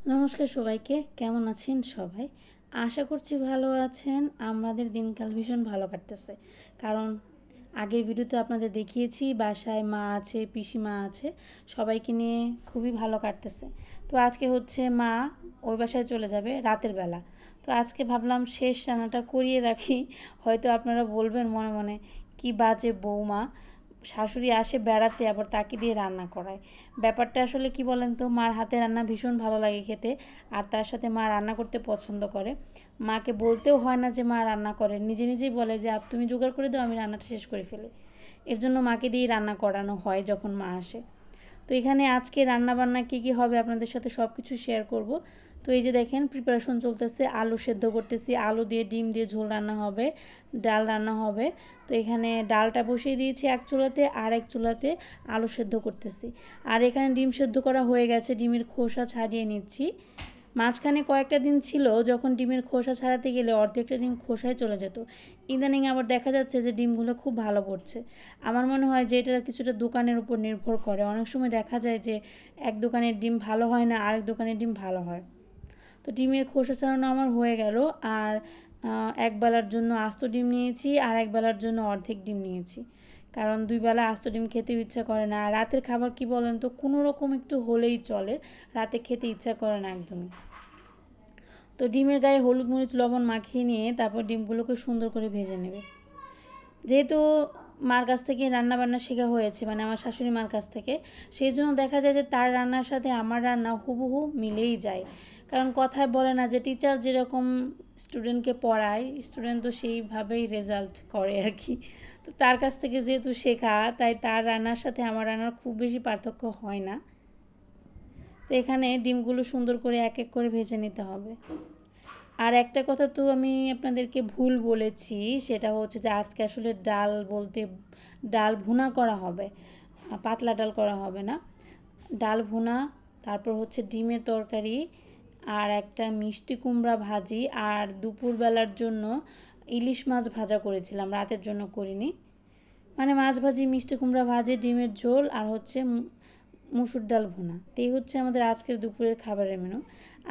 নমস্কার সবাইকে, কেমন আছেন সবাই? আশা করছি ভালো আছেন। আমাদের দিনকাল ভীষণ ভালো কাটতেছে। কারণ আগের ভিডিওতে আপনাদের দেখিয়েছি বাসায় মা আছে, পিসিমা আছে, সবাইকে নিয়ে খুবই ভালো কাটতেছে। তো আজকে হচ্ছে মা ওই বাসায় চলে যাবে রাতের বেলা। তো আজকে ভাবলাম শেষ রান্নাটা করিয়ে রাখি। হয়তো আপনারা বলবেন মনে মনে, কি বাজে বৌমা, শাশুড়ি আসে বেড়াতে আবার তাকে দিয়ে রান্না করায়। ব্যাপারটা আসলে কি বলেন তো, মার হাতে রান্না ভীষণ ভালো লাগে খেতে। আর তার সাথে মা রান্না করতে পছন্দ করে। মাকে বলতেও হয় না যে মা রান্না করে, নিজে নিজেই বলে যে তুমি জোগাড় করে দাও, আমি রান্নাটা শেষ করে ফেলি। এর জন্য মাকে দিয়েই রান্না করানো হয় যখন মা আসে। তো এখানে আজকে রান্না বান্না কী কী হবে আপনাদের সাথে সব কিছু শেয়ার করব। তো এই যে দেখেন প্রিপারেশন চলতেছে, আলু সেদ্ধ করতেছি, আলু দিয়ে ডিম দিয়ে ঝোল রান্না হবে, ডাল রান্না হবে। তো এখানে ডালটা বসিয়ে দিয়েছি এক চুলাতে, আর এক চুলাতে আলু সেদ্ধ করতেছি। আর এখানে ডিম সেদ্ধ করা হয়ে গেছে, ডিমের খোসা ছাড়িয়ে নিচ্ছি। মাঝখানে কয়েকটা দিন ছিল যখন ডিমের খোসা ছাড়াতে গেলে অর্ধেকটা ডিম খোসায় চলে যেত। ইদানিং আবার দেখা যাচ্ছে যে ডিমগুলো খুব ভালো পড়ছে। আমার মনে হয় যে এটা কিছুটা দোকানের উপর নির্ভর করে। অনেক সময় দেখা যায় যে এক দোকানের ডিম ভালো হয় না, আরেক দোকানের ডিম ভালো হয়। তো ডিমের খোসা ছাড়ানো আমার হয়ে গেল। আর এক বেলার জন্য আস্ত ডিম নিয়েছি, আর এক বেলার জন্য অর্ধেক ডিম নিয়েছি। কারণ দুই বেলা আস্ত ডিম খেতে ইচ্ছা করে না। আর রাতের খাবার কি বলেন তো, কোনো রকম একটু হলেই চলে, রাতে খেতে ইচ্ছা করে না একদমই। তো ডিমের গায়ে হলুদ মরিচ লবণ মাখিয়ে নিয়ে তারপর ডিমগুলোকে সুন্দর করে ভেজে নেবে। যেহেতু মার কাছ থেকে রান্না বান্না শেখা হয়েছে, মানে আমার শাশুড়ি মার কাছ থেকে, সেই জন্য দেখা যায় যে তার রান্নার সাথে আমার রান্না হুবহু মিলেই যায়। কারণ কথায় বলে না যে টিচার যেরকম স্টুডেন্টকে পড়ায়, স্টুডেন্ট তো সেইভাবেই রেজাল্ট করে আর কি। তো তার কাছ থেকে যেহেতু শেখা, তাই তার রান্নার সাথে আমার রান্নার খুব বেশি পার্থক্য হয় না। তো এখানে ডিমগুলো সুন্দর করে এক এক করে ভেজে নিতে হবে। আর একটা কথা তো আমি আপনাদেরকে ভুল বলেছি, সেটা হচ্ছে যে আজকে আসলে ডাল বলতে ডাল ভুনা করা হবে, পাতলা ডাল করা হবে না। ডাল ভুনা, তারপর হচ্ছে ডিমের তরকারি, আর একটা মিষ্টি কুমড়া ভাজি, আর দুপুরবেলার জন্য ইলিশ মাছ ভাজা করেছিলাম, রাতের জন্য করিনি। মানে মাছ ভাজি, মিষ্টি কুমড়া ভাজি, ডিমের ঝোল, আর হচ্ছে মুসুর ডাল ভুনা। এই হচ্ছে আমাদের আজকের দুপুরের খাবারের মেনু।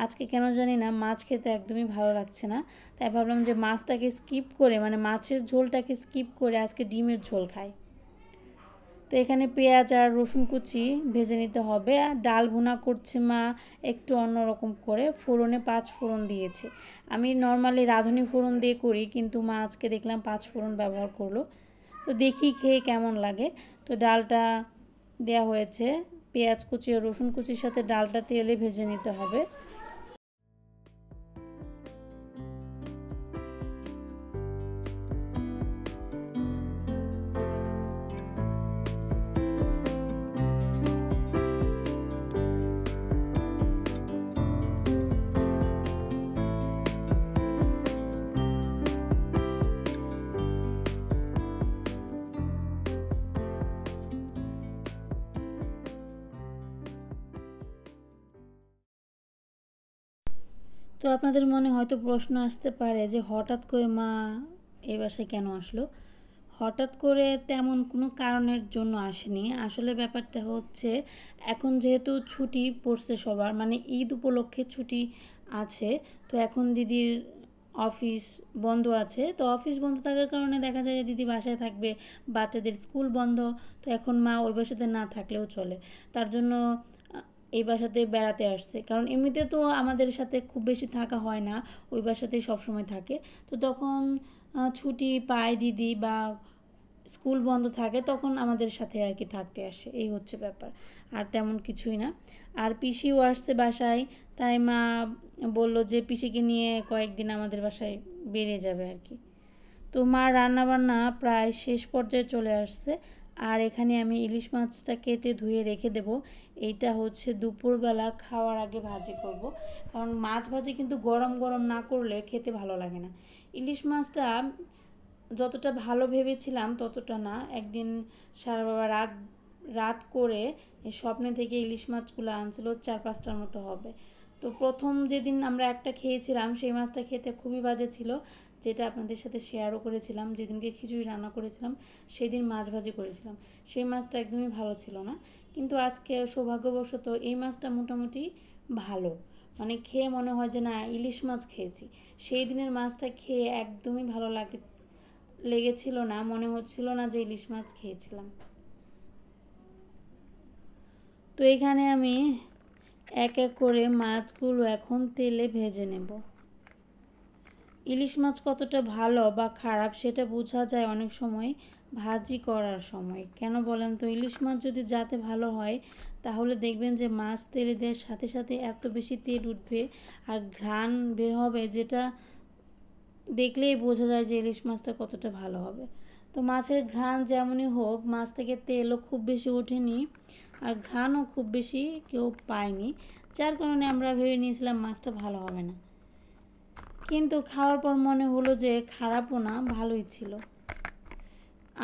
আজকে কেন জানি না মাছ খেতে একদমই ভালো লাগছে না, তাই ভাবলাম যে মাছটাকে স্কিপ করে, মানে মাছের ঝোলটাকে স্কিপ করে আজকে ডিমের ঝোল খাই। তো এখানে পেঁয়াজ আর রসুন কুচি ভেজে নিতে হবে। আর ডাল ভুনা করছে মা একটু অন্যরকম করে, ফোড়নে 5 ফোড়ন দিয়েছে। আমি নর্মালি রাঁধুনি ফোড়ন দিয়ে করি, কিন্তু মা আজকে দেখলাম 5 ফোড়ন ব্যবহার করলো। তো দেখি খেয়ে কেমন লাগে। তো ডালটা দেয়া হয়েছে, পেঁয়াজ কুচি আর রসুন কুচির সাথে ডালটা তেলে ভেজে নিতে হবে। তো আপনাদের মনে হয়তো প্রশ্ন আসতে পারে যে হঠাৎ করে মা এই বাসায় কেন আসলো। হঠাৎ করে তেমন কোনো কারণের জন্য আসেনি। আসলে ব্যাপারটা হচ্ছে, এখন যেহেতু ছুটি পড়ছে সবার, মানে ঈদ উপলক্ষে ছুটি আছে, তো এখন দিদির অফিস বন্ধ আছে। তো অফিস বন্ধ থাকার কারণে দেখা যায় যে দিদি বাসায় থাকবে, বাচ্চাদের স্কুল বন্ধ। তো এখন মা ওই বাসাতে না থাকলেও চলে, তার জন্য এই বাসাতে বেড়াতে আসছে। কারণ এমনিতে তো আমাদের সাথে খুব বেশি থাকা হয় না, ওই বাসাতেই সবসময় থাকে। তো তখন ছুটি পায় দিদি বা স্কুল বন্ধ থাকে, তখন আমাদের সাথে আর কি থাকতে আসে, এই হচ্ছে ব্যাপার। আর তেমন কিছুই না। আর পিসিও আসছে বাসায়, তাই মা বলল যে পিসিকে নিয়ে কয়েকদিন আমাদের বাসায় বেরিয়ে যাবে আর কি। তো মা রান্নাবান্না প্রায় শেষ পর্যায়ে চলে আসছে। আর এখানে আমি ইলিশ মাছটা কেটে ধুয়ে রেখে দেব। এইটা হচ্ছে দুপুরবেলা খাওয়ার আগে ভাজি করব। কারণ মাছ ভাজি কিন্তু গরম গরম না করলে খেতে ভালো লাগে না। ইলিশ মাছটা যতটা ভালো ভেবেছিলাম ততটা না। একদিন সারা বাবা রাত রাত করে স্বপ্নে থেকে ইলিশ মাছগুলো আনছিল, 4-5টার মতো হবে। তো প্রথম যেদিন আমরা একটা খেয়েছিলাম, সেই মাছটা খেতে খুবই বাজে ছিল, যেটা আপনাদের সাথে শেয়ারও করেছিলাম। যেদিনকে খিচুড়ি রান্না করেছিলাম সেদিন মাছ ভাজি করেছিলাম, সেই মাছটা একদমই ভালো ছিল না। কিন্তু আজকে সৌভাগ্যবশত এই মাছটা মোটামুটি ভালো, মানে খেয়ে মনে হয় যে না ইলিশ মাছ খেয়েছি। সেই দিনের মাছটা খেয়ে একদমই ভালো লেগেছিল না, মনে হচ্ছিল না যে ইলিশ মাছ খেয়েছিলাম। তো এখানে আমি এক এক করে মাছগুলো এখন তেলে ভেজে নেব। ইলিশ মাছ কতটা ভালো বা খারাপ সেটা বোঝা যায় অনেক সময় ভাজি করার সময়। কেন বলেন তো? ইলিশ মাছ যদি যাতে ভালো হয় তাহলে দেখবেন যে মাছ তেলে দেওয়ার সাথে সাথে এত বেশি তেল উঠবে আর ঘ্রাণ বের হবে, যেটা দেখলেই বোঝা যায় যে ইলিশ মাছটা কতটা ভালো হবে। তো মাছের ঘ্রাণ যেমনই হোক, মাছ থেকে তেলও খুব বেশি ওঠেনি আর ঘ্রাণও খুব বেশি কেউ পায়নি, যার কারণে আমরা ভেবে নিয়েছিলাম মাছটা ভালো হবে না। কিন্তু খাওয়ার পর মনে হলো যে খারাপও না, ভালোই ছিল।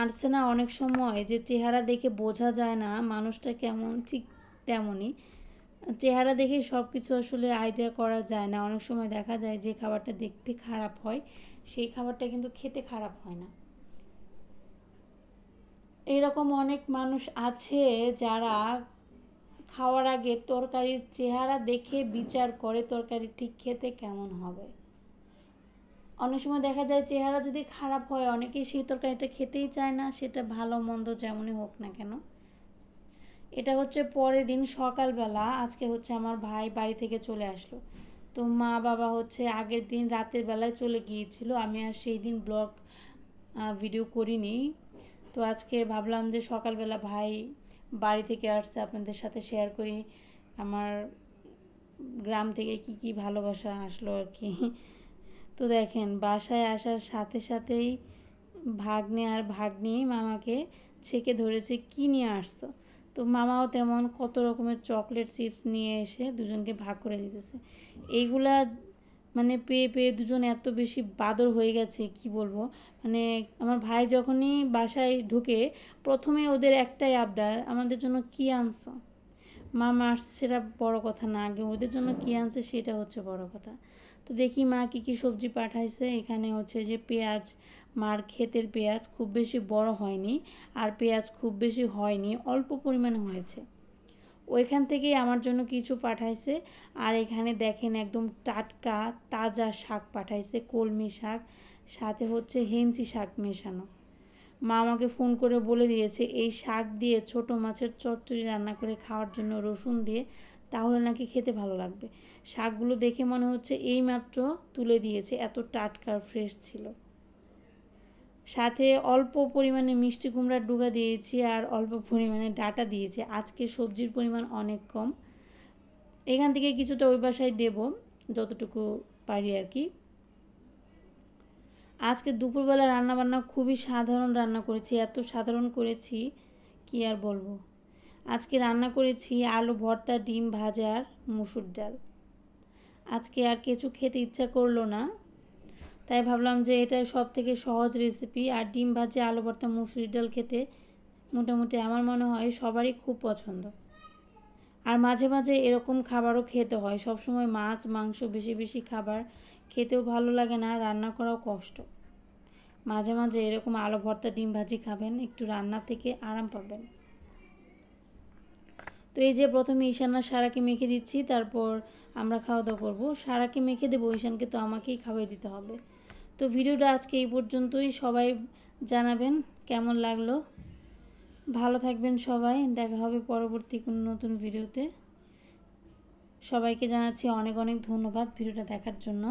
আসছে না অনেক সময় যে চেহারা দেখে বোঝা যায় না মানুষটা কেমন, ঠিক তেমনই চেহারা দেখে সব কিছু আসলে আইডিয়া করা যায় না। অনেক সময় দেখা যায় যে খাবারটা দেখতে খারাপ হয়, সেই খাবারটা কিন্তু খেতে খারাপ হয় না। এরকম অনেক মানুষ আছে যারা খাওয়ার আগে তরকারির চেহারা দেখে বিচার করে তরকারি ঠিক খেতে কেমন হবে। অনেক সময় দেখা যায় চেহারা যদি খারাপ হয় অনেকেই সেই তরকারিটা খেতেই চায় না, সেটা ভালো মন্দ যেমনই হোক না কেন। এটা হচ্ছে পরের দিন সকালবেলা, আজকে হচ্ছে আমার ভাই বাড়ি থেকে চলে আসলো। তো মা বাবা হচ্ছে আগের দিন রাতের বেলায় চলে গিয়েছিল, আমি আর সেই দিন ব্লগ ভিডিও করিনি। তো আজকে ভাবলাম যে সকালবেলা ভাই বাড়ি থেকে আসছে, আপনাদের সাথে শেয়ার করি আমার গ্রাম থেকে কি কি ভালোবাসা আসলো আর কি। তো দেখেন বাসায় আসার সাথে সাথেই ভাগ্নে আর ভাগ্নি মামাকে ছেঁকে ধরেছে কি নিয়ে আসছো। তো মামাও তেমন কত রকমের চকলেট চিপস নিয়ে এসে দুজনকে ভাগ করে দিতেছে। এইগুলা মানে পেয়ে পেয়ে দুজন এত বেশি বাদর হয়ে গেছে কি বলবো। মানে আমার ভাই যখনই বাসায় ঢুকে প্রথমে ওদের একটাই আবদার, আমাদের জন্য কি আনছো। মামা আসছে সেটা বড় কথা না, আগে ওদের জন্য কী আনছে সেটা হচ্ছে বড় কথা। তো দেখি মা কী কী সবজি পাঠাইছে। এখানে হচ্ছে যে পেঁয়াজ, মার ক্ষেতের পেঁয়াজ খুব বেশি বড় হয়নি আর পেঁয়াজ খুব বেশি হয়নি, অল্প পরিমাণে হয়েছে। ওইখান থেকেই আমার জন্য কিছু পাঠাইছে। আর এখানে দেখেন একদম টাটকা তাজা শাক পাঠাইছে, কলমি শাক, সাথে হচ্ছে হেঞ্চি শাক মেশানো। মা আমাকে ফোন করে বলে দিয়েছে এই শাক দিয়ে ছোট মাছের চচ্চড়ি রান্না করে খাওয়ার জন্য, রসুন দিয়ে, তাহলে নাকি খেতে ভালো লাগবে। শাকগুলো দেখে মনে হচ্ছে এইমাত্র তুলে দিয়েছে, এত টাটকা ফ্রেশ ছিল। সাথে অল্প পরিমাণে মিষ্টি কুমড়ার ডুগা দিয়েছি আর অল্প পরিমাণে ডাঁটা দিয়েছি। আজকে সবজির পরিমাণ অনেক কম, এখান থেকে কিছুটা ওই বাসায় দেব যতটুকু পারি আর কি। আজকে দুপুরবেলা রান্নাবান্না খুবই সাধারণ রান্না করেছি, এত সাধারণ করেছি কি আর বলবো। আজকে রান্না করেছি আলু ভর্তা, ডিম ভাজা আর মুসুর ডাল। আজকে আর কিছু খেতে ইচ্ছা করলো না, তাই ভাবলাম যে এটা সব থেকে সহজ রেসিপি। আর ডিম ভাজা, আলু ভর্তা, মুসুর ডাল খেতে মোটামুটি আমার মনে হয় সবারই খুব পছন্দ। আর মাঝে মাঝে এরকম খাবারও খেতে হয়, সবসময় মাছ মাংস বেশি বেশি খাবার খেতেও ভালো লাগে না, রান্না করাও কষ্ট। মাঝে মাঝে এরকম আলু ভর্তা ডিম ভাজি খাবেন, একটু রান্না থেকে আরাম পাবেন। তো এই যে প্রথমে ঈশান আর সারাকে মেখে দিচ্ছি, তারপর আমরা খাওয়া দাওয়া করবো। সারাকে মেখে দেবো, ঈশানকে তো আমাকেই খাওয়াই দিতে হবে। তো ভিডিওটা আজকে এই পর্যন্তই। সবাই জানাবেন কেমন লাগলো। ভালো থাকবেন সবাই, দেখা হবে পরবর্তী কোনো নতুন ভিডিওতে। সবাইকে জানাচ্ছি অনেক অনেক ধন্যবাদ ভিডিওটা দেখার জন্য।